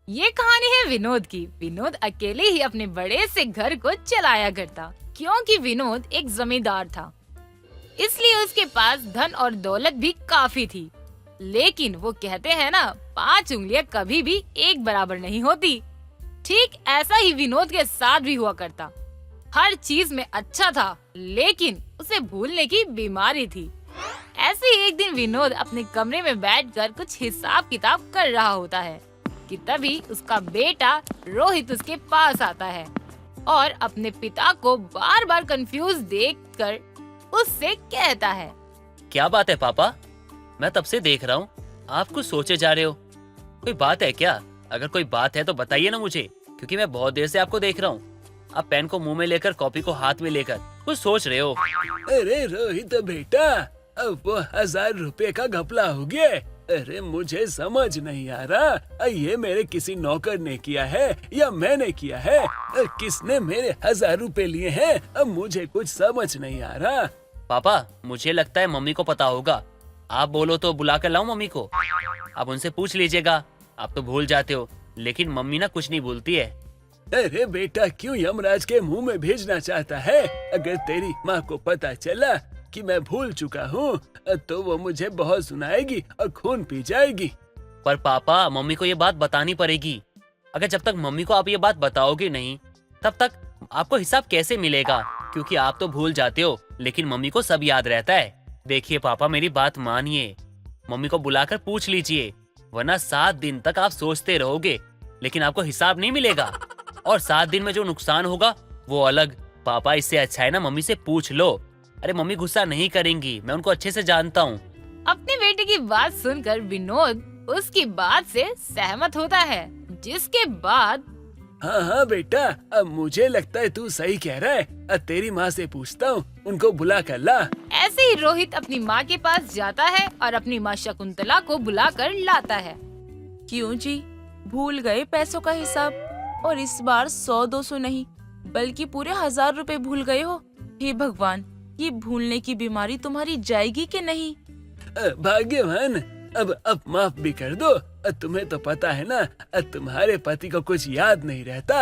ये कहानी है विनोद की। विनोद अकेले ही अपने बड़े से घर को चलाया करता, क्योंकि विनोद एक जमींदार था, इसलिए उसके पास धन और दौलत भी काफी थी। लेकिन वो कहते हैं ना, 5 उंगलियां कभी भी एक बराबर नहीं होती। ठीक ऐसा ही विनोद के साथ भी हुआ करता। हर चीज में अच्छा था, लेकिन उसे भूलने की बीमारी थी। ऐसे ही एक दिन विनोद अपने कमरे में बैठकर कुछ हिसाब किताब कर रहा होता है कि तभी उसका बेटा रोहित उसके पास आता है और अपने पिता को बार बार कंफ्यूज देखकर उससे कहता है, क्या बात है पापा? मैं तब से देख रहा हूँ, आप कुछ सोचे जा रहे हो। कोई बात है क्या? अगर कोई बात है तो बताइए ना मुझे, क्योंकि मैं बहुत देर से आपको देख रहा हूँ। आप पेन को मुंह में लेकर, कॉपी को हाथ में लेकर कुछ सोच रहे हो। अरे रोहित बेटा, अब वो 1000 रुपए का घपला हो गया। अरे मुझे समझ नहीं आ रहा, ये मेरे किसी नौकर ने किया है या मैंने किया है? किसने मेरे 1000 रुपए लिए हैं? अब मुझे कुछ समझ नहीं आ रहा। पापा, मुझे लगता है मम्मी को पता होगा। आप बोलो तो बुला कर लाऊं मम्मी को? आप उनसे पूछ लीजिएगा। आप तो भूल जाते हो, लेकिन मम्मी ना कुछ नहीं भूलती है। अरे बेटा, क्यों यमराज के मुंह में भेजना चाहता है? अगर तेरी माँ को पता चला कि मैं भूल चुका हूँ तो वो मुझे बहुत सुनाएगी और खून पी जाएगी। पर पापा, मम्मी को ये बात बतानी पड़ेगी। अगर जब तक मम्मी को आप ये बात बताओगे नहीं, तब तक आपको हिसाब कैसे मिलेगा? क्योंकि आप तो भूल जाते हो, लेकिन मम्मी को सब याद रहता है। देखिए पापा, मेरी बात मानिए, मम्मी को बुलाकर पूछ लीजिए, वरना 7 दिन तक आप सोचते रहोगे, लेकिन आपको हिसाब नहीं मिलेगा। और 7 दिन में जो नुकसान होगा वो अलग। पापा, इससे अच्छा है ना मम्मी से पूछ लो। अरे मम्मी गुस्सा नहीं करेंगी, मैं उनको अच्छे से जानता हूँ। अपने बेटे की बात सुनकर विनोद उसकी बात से सहमत होता है, जिसके बाद हाँ हाँ बेटा, अब मुझे लगता है तू सही कह रहा है। अब तेरी माँ से पूछता हूँ, उनको बुला कर ला। ऐसे ही रोहित अपनी माँ के पास जाता है और अपनी माँ शकुंतला को बुलाकर लाता है। क्यों जी, भूल गए पैसों का हिसाब? और इस बार 100-200 नहीं, बल्कि पूरे 1000 रुपए भूल गए हो। हे भगवान, ये भूलने की बीमारी तुम्हारी जाएगी कि नहीं? भाग्यवान, अब माफ भी कर दो। तुम्हें तो पता है ना, तुम्हारे पति को कुछ याद नहीं रहता।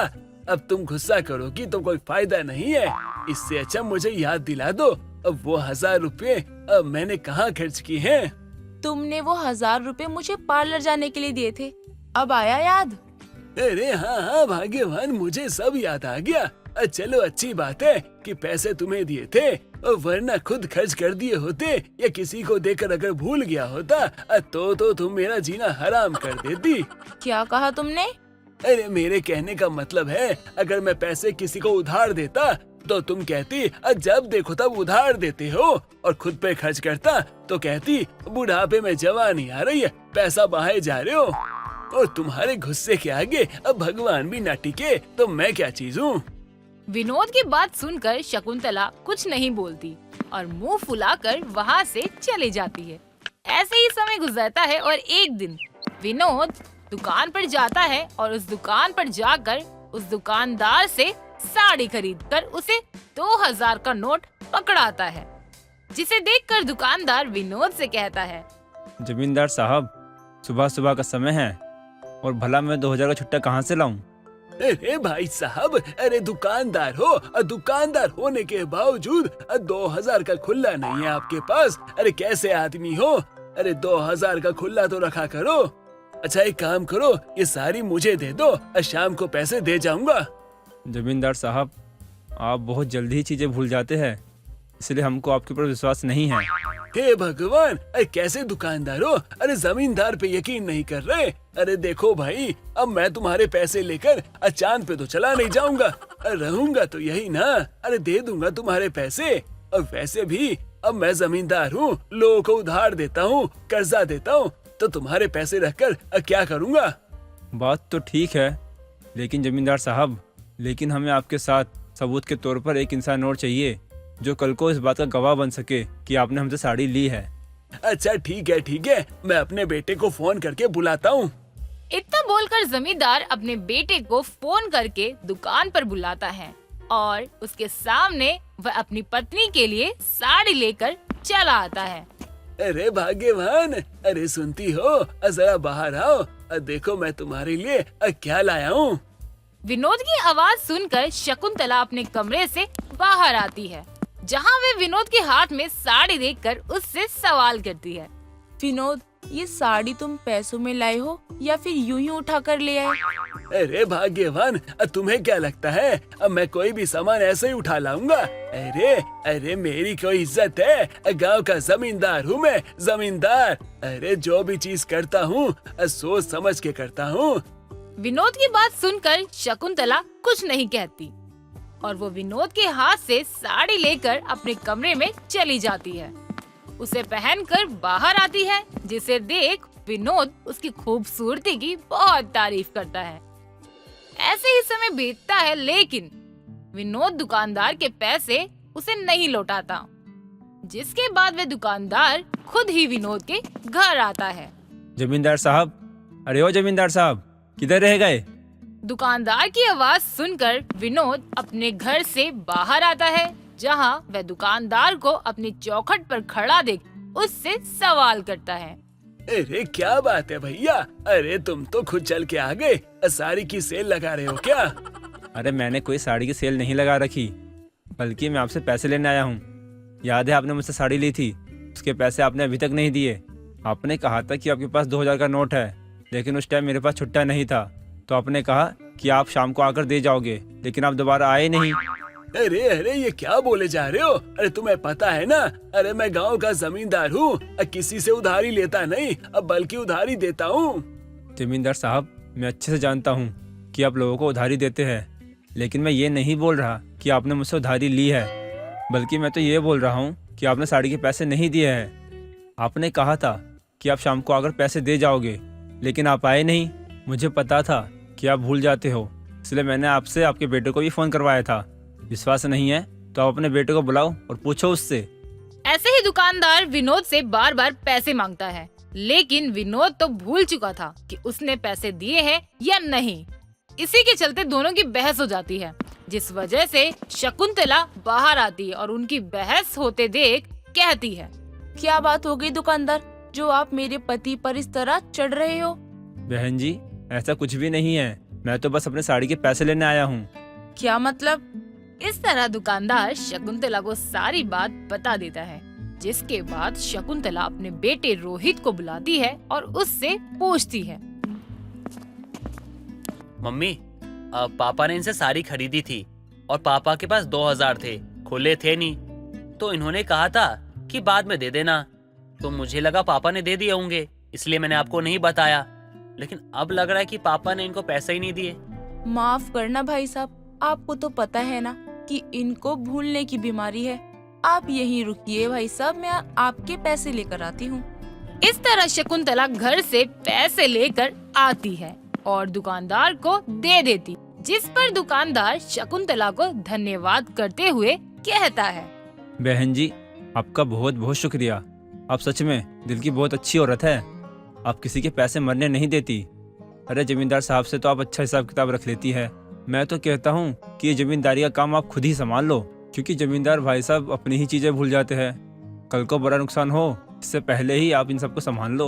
अब तुम गुस्सा करोगी तो कोई फायदा नहीं है। इससे अच्छा मुझे याद दिला दो, अब वो 1000 रुपए अब मैंने कहाँ खर्च किए हैं? तुमने वो 1000 रुपए मुझे पार्लर जाने के लिए दिए थे, अब आया याद? अरे हाँ हाँ भाग्यवान, मुझे सब याद आ गया। चलो अच्छी बात है कि पैसे तुम्हें दिए थे, वरना खुद खर्च कर दिए होते या किसी को देकर अगर भूल गया होता तो तुम मेरा जीना हराम कर देती। क्या कहा तुमने? अरे मेरे कहने का मतलब है, अगर मैं पैसे किसी को उधार देता तो तुम कहती जब देखो तब उधार देते हो, और खुद पे खर्च करता तो कहती बुढ़ापे में जवानी आ रही है, पैसा बहाए जा रहे हो। और तुम्हारे गुस्से के आगे अब भगवान भी ना टिके तो मैं क्या चीज हूँ? विनोद की बात सुनकर शकुंतला कुछ नहीं बोलती और मुंह फुलाकर वहाँ से चली जाती है। ऐसे ही समय गुजरता है और एक दिन विनोद दुकान पर जाता है और उस दुकान पर जाकर उस दुकानदार से साड़ी खरीदकर उसे 2000 का नोट पकड़ाता है, जिसे देखकर दुकानदार विनोद से कहता है, जमींदार साहब, सुबह सुबह का समय है और भला मैं 2000 का छुट्टा कहाँ से लाऊं? अरे भाई साहब, अरे दुकानदार हो, दुकानदार होने के बावजूद 2000 का खुल्ला नहीं है आपके पास? अरे कैसे आदमी हो? अरे 2000 का खुल्ला तो रखा करो। अच्छा एक काम करो, ये सारी मुझे दे दो, शाम को पैसे दे जाऊंगा। जमींदार साहब, आप बहुत जल्दी ही चीजें भूल जाते हैं, इसलिए हमको आपके ऊपर विश्वास नहीं है। हे भगवान, अरे कैसे दुकानदार हो? अरे जमींदार पे यकीन नहीं कर रहे? अरे देखो भाई, अब मैं तुम्हारे पैसे लेकर चांद पे तो चला नहीं जाऊंगा, रहूंगा तो यही ना। अरे दे दूंगा तुम्हारे पैसे। और वैसे भी अब मैं जमींदार हूँ, लोगों को उधार देता हूँ, कर्जा देता हूँ, तो तुम्हारे पैसे रखकर क्या करूँगा? बात तो ठीक है, लेकिन जमींदार साहब, लेकिन हमें आपके साथ सबूत के तौर पर एक इंसान और चाहिए जो कल को इस बात का गवाह बन सके कि आपने हमसे साड़ी ली है। अच्छा ठीक है, मैं अपने बेटे को फोन करके बुलाता हूँ। इतना बोलकर जमींदार अपने बेटे को फोन करके दुकान पर बुलाता है और उसके सामने वह अपनी पत्नी के लिए साड़ी लेकर चला आता है। अरे भाग्यवान, अरे सुनती हो, जरा बाहर आओ, देखो मैं तुम्हारे लिए क्या लाया हूँ। विनोद की आवाज सुनकर शकुंतला अपने कमरे से बाहर आती है, जहाँ वे विनोद के हाथ में साड़ी देखकर उससे सवाल करती है। विनोद, ये साड़ी तुम पैसों में लाए हो या फिर यूं ही उठा कर ले आए? अरे भाग्यवान, तुम्हें क्या लगता है अब मैं कोई भी सामान ऐसे ही उठा लाऊंगा? अरे अरे मेरी कोई इज्जत है, गांव का जमींदार हूँ मैं, जमींदार। अरे जो भी चीज करता हूँ सोच समझ के करता हूँ। विनोद की बात सुनकर शकुंतला कुछ नहीं कहती और वो विनोद के हाथ से साड़ी लेकर अपने कमरे में चली जाती है। उसे पहनकर बाहर आती है, जिसे देख विनोद उसकी खूबसूरती की बहुत तारीफ करता है। ऐसे ही समय बीतता है, लेकिन विनोद दुकानदार के पैसे उसे नहीं लौटाता, जिसके बाद वे दुकानदार खुद ही विनोद के घर आता है। जमींदार साहब, अरे ओ जमींदार साहब, किधर रह गए? दुकानदार की आवाज सुनकर विनोद अपने घर से बाहर आता है, जहां वह दुकानदार को अपनी चौखट पर खड़ा देख उससे सवाल करता है। अरे क्या बात है भैया, अरे तुम तो खुद चल के आ गए, साड़ी की सेल लगा रहे हो क्या? अरे मैंने कोई साड़ी की सेल नहीं लगा रखी, बल्कि मैं आपसे पैसे लेने आया हूँ। याद है आपने मुझसे साड़ी ली थी, उसके पैसे आपने अभी तक नहीं दिए। आपने कहा था कि आपके पास 2000 का नोट है, लेकिन उस टाइम मेरे पास छुट्टा नहीं था, तो आपने कहा कि आप शाम को आकर दे जाओगे, लेकिन आप दोबारा आए नहीं। अरे अरे ये क्या बोले जा रहे हो? अरे तुम्हें पता है ना, अरे मैं गांव का जमींदार हूँ, किसी से उधारी लेता नहीं, बल्कि उधारी देता हूँ। जमींदार साहब, मैं अच्छे से जानता हूँ कि आप लोगों को उधारी देते हैं, लेकिन मैं ये नहीं बोल रहा कि आपने मुझसे उधारी ली है, बल्कि मैं तो ये बोल रहा हूँ कि आपने साड़ी के पैसे नहीं दिए हैं। आपने कहा था कि आप शाम को आकर पैसे दे जाओगे, लेकिन आप आए नहीं। मुझे पता था कि आप भूल जाते हो, इसलिए मैंने आपसे आपके बेटे को भी फोन करवाया था। विश्वास नहीं है तो आप अपने बेटे को बुलाओ और पूछो उससे। ऐसे ही दुकानदार विनोद से बार बार पैसे मांगता है, लेकिन विनोद तो भूल चुका था कि उसने पैसे दिए हैं या नहीं। इसी के चलते दोनों की बहस हो जाती है, जिस वजह से शकुंतला बाहर आती है और उनकी बहस होते देख कहती है। क्या बात हो गई दुकानदार, जो आप मेरे पति पर इस तरह चढ़ रहे हो? बहन जी, ऐसा कुछ भी नहीं है, मैं तो बस अपने साड़ी के पैसे लेने आया हूँ। क्या मतलब? इस तरह दुकानदार शकुंतला को सारी बात बता देता है, जिसके बाद शकुंतला अपने बेटे रोहित को बुलाती है और उससे पूछती है। मम्मी, पापा ने इनसे साड़ी खरीदी थी और पापा के पास 2000 थे, खुले थे नहीं, तो इन्होंने कहा था कि बाद में दे देना। तो मुझे लगा पापा ने दे दिए होंगे, इसलिए मैंने आपको नहीं बताया, लेकिन अब लग रहा है कि पापा ने इनको पैसे ही नहीं दिए। माफ करना भाई साहब, आपको तो पता है ना कि इनको भूलने की बीमारी है। आप यहीं रुकिए भाई साहब, मैं आपके पैसे लेकर आती हूँ। इस तरह शकुंतला घर से पैसे लेकर आती है और दुकानदार को दे देती, जिस पर दुकानदार शकुंतला को धन्यवाद करते हुए कहता है। बहन जी, आपका बहुत बहुत शुक्रिया, आप सच में दिल की बहुत अच्छी औरत है। आप किसी के पैसे मरने नहीं देती। अरे जमींदार साहब से तो आप अच्छा हिसाब किताब रख लेती है। मैं तो कहता हूँ कि ये जमींदारी का काम आप खुद ही संभाल लो, क्योंकि जमींदार भाई साहब अपनी ही चीजें भूल जाते हैं। कल को बड़ा नुकसान हो, इससे पहले ही आप इन सबको संभाल लो।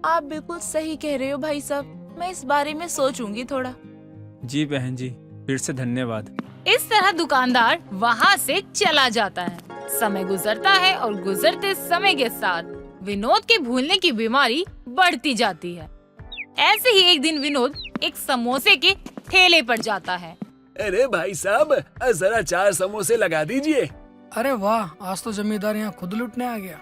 आप बिल्कुल सही कह रहे हो भाई साहब, मैं इस बारे में सोचूंगी थोड़ा। जी बहन जी, फिर से धन्यवाद। इस तरह दुकानदार वहाँ से चला जाता है। समय गुजरता है और गुजरते समय के साथ विनोद के भूलने की बीमारी बढ़ती जाती है। ऐसे ही एक दिन विनोद एक समोसे के ठेले पर जाता है। अरे भाई साहब, जरा 4 समोसे लगा दीजिए। अरे वाह, आज तो जमींदार यहाँ खुद लूटने आ गया।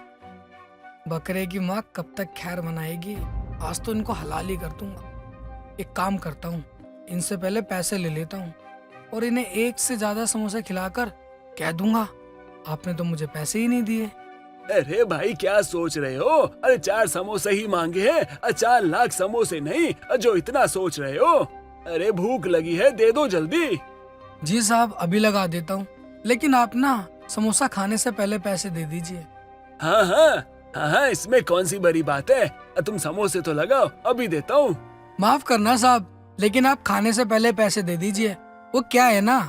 बकरे की माँ कब तक खैर मनाएगी, आज तो इनको हलाली कर दूंगा। एक काम करता हूँ, इनसे पहले पैसे ले लेता हूँ और इन्हें एक से ज्यादा समोसे खिलाकर कह दूंगा आपने तो मुझे पैसे ही नहीं दिए। अरे भाई क्या सोच रहे हो? अरे 4 समोसे ही मांगे हैं, 4 लाख समोसे नहीं जो इतना सोच रहे हो। अरे भूख लगी है, दे दो जल्दी। जी साहब, अभी लगा देता हूँ, लेकिन आप ना समोसा खाने से पहले पैसे दे दीजिए। हाँ हाँ हाँ हाँ, इसमें कौन सी बड़ी बात है, तुम समोसे तो लगाओ, अभी देता हूँ। माफ करना साहब, लेकिन आप खाने से पहले पैसे दे दीजिए। वो क्या है ना,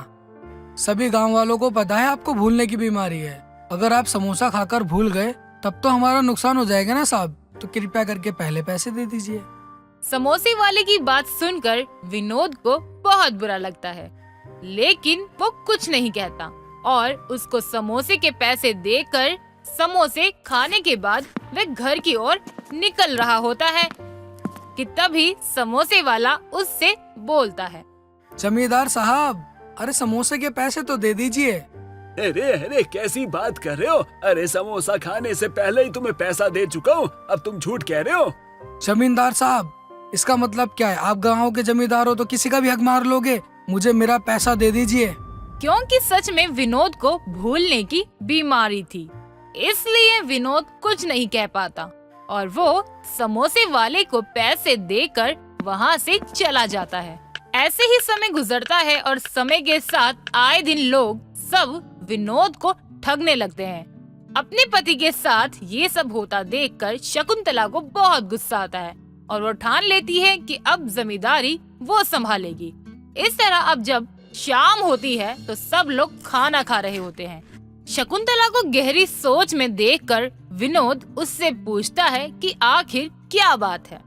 सभी गांव वालों को पता है आपको भूलने की बीमारी है। अगर आप समोसा खाकर भूल गए तब तो हमारा नुकसान हो जाएगा ना साहब, तो कृपया करके पहले पैसे दे दीजिए। समोसे वाले की बात सुनकर विनोद को बहुत बुरा लगता है, लेकिन वो कुछ नहीं कहता और उसको समोसे के पैसे देकर समोसे खाने के बाद वह घर की ओर निकल रहा होता है कि तभी समोसे वाला उससे बोलता है। जमींदार साहब, अरे समोसे के पैसे तो दे दीजिए। अरे अरे कैसी बात कर रहे हो? अरे समोसा खाने से पहले ही तुम्हें पैसा दे चुका हूँ, अब तुम झूठ कह रहे हो। जमींदार साहब, इसका मतलब क्या है? आप गाँव के जमींदार हो तो किसी का भी हक मार लोगे? मुझे मेरा पैसा दे दीजिए। क्योंकि सच में विनोद को भूलने की बीमारी थी, इसलिए विनोद कुछ नहीं कह पाता और वो समोसे वाले को पैसे देकर वहाँ से चला जाता है। ऐसे ही समय गुजरता है और समय के साथ आए दिन लोग सब विनोद को ठगने लगते हैं। अपने पति के साथ ये सब होता देखकर शकुंतला को बहुत गुस्सा आता है और वो ठान लेती है कि अब जमींदारी वो संभालेगी। इस तरह अब जब शाम होती है तो सब लोग खाना खा रहे होते हैं। शकुंतला को गहरी सोच में देखकर विनोद उससे पूछता है कि आखिर क्या बात है।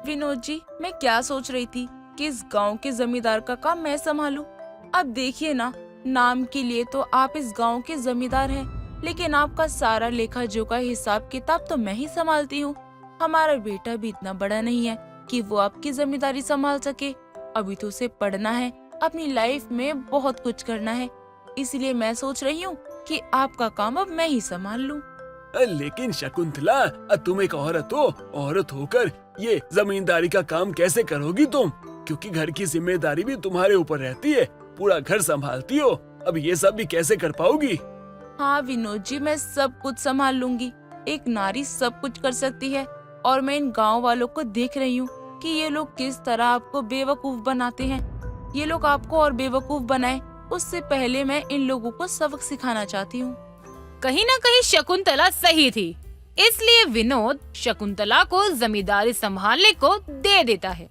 विनोद जी, मैं क्या सोच रही थी कि इस गांव के जमींदार का काम मैं संभालूं। अब देखिए ना, नाम के लिए तो आप इस गांव के जमींदार हैं, लेकिन आपका सारा लेखा जोखा हिसाब किताब तो मैं ही संभालती हूँ। हमारा बेटा भी इतना बड़ा नहीं है कि वो आपकी जमींदारी संभाल सके। अभी तो उसे पढ़ना है, अपनी लाइफ में बहुत कुछ करना है, इसलिए मैं सोच रही हूँ कि आपका काम अब मैं ही संभाल लूँ। लेकिन शकुंतला, तुम एक औरत हो, औरत होकर ये जमींदारी का काम कैसे करोगी तुम? क्योंकि घर की जिम्मेदारी भी तुम्हारे ऊपर रहती है, पूरा घर संभालती हो, अब ये सब भी कैसे कर पाओगी? हाँ विनोद जी, मैं सब कुछ संभाल लूंगी। एक नारी सब कुछ कर सकती है और मैं इन गांव वालों को देख रही हूँ कि ये लोग किस तरह आपको बेवकूफ बनाते हैं। ये लोग आपको और बेवकूफ बनाए, उससे पहले मैं इन लोगों को सबक सिखाना चाहती हूँ। कहीं न कहीं शकुंतला सही थी, इसलिए विनोद शकुंतला को जमींदारी संभालने को दे देता है।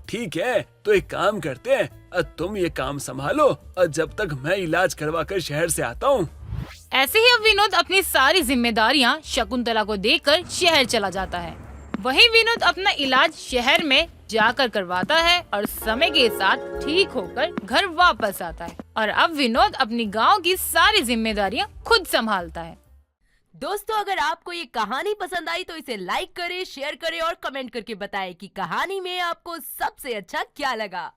ठीक है, तो एक काम करते हैं, तुम ये काम संभालो और जब तक मैं इलाज करवा कर शहर से आता हूँ। ऐसे ही अब विनोद अपनी सारी जिम्मेदारियां शकुंतला को देकर शहर चला जाता है। वहीं विनोद अपना इलाज शहर में जाकर करवाता है और समय के साथ ठीक होकर घर वापस आता है और अब विनोद अपनी गांव की सारी जिम्मेदारियां खुद संभालता है। दोस्तों, अगर आपको ये कहानी पसंद आई तो इसे लाइक करें, शेयर करें और कमेंट करके बताएं कि कहानी में आपको सबसे अच्छा क्या लगा।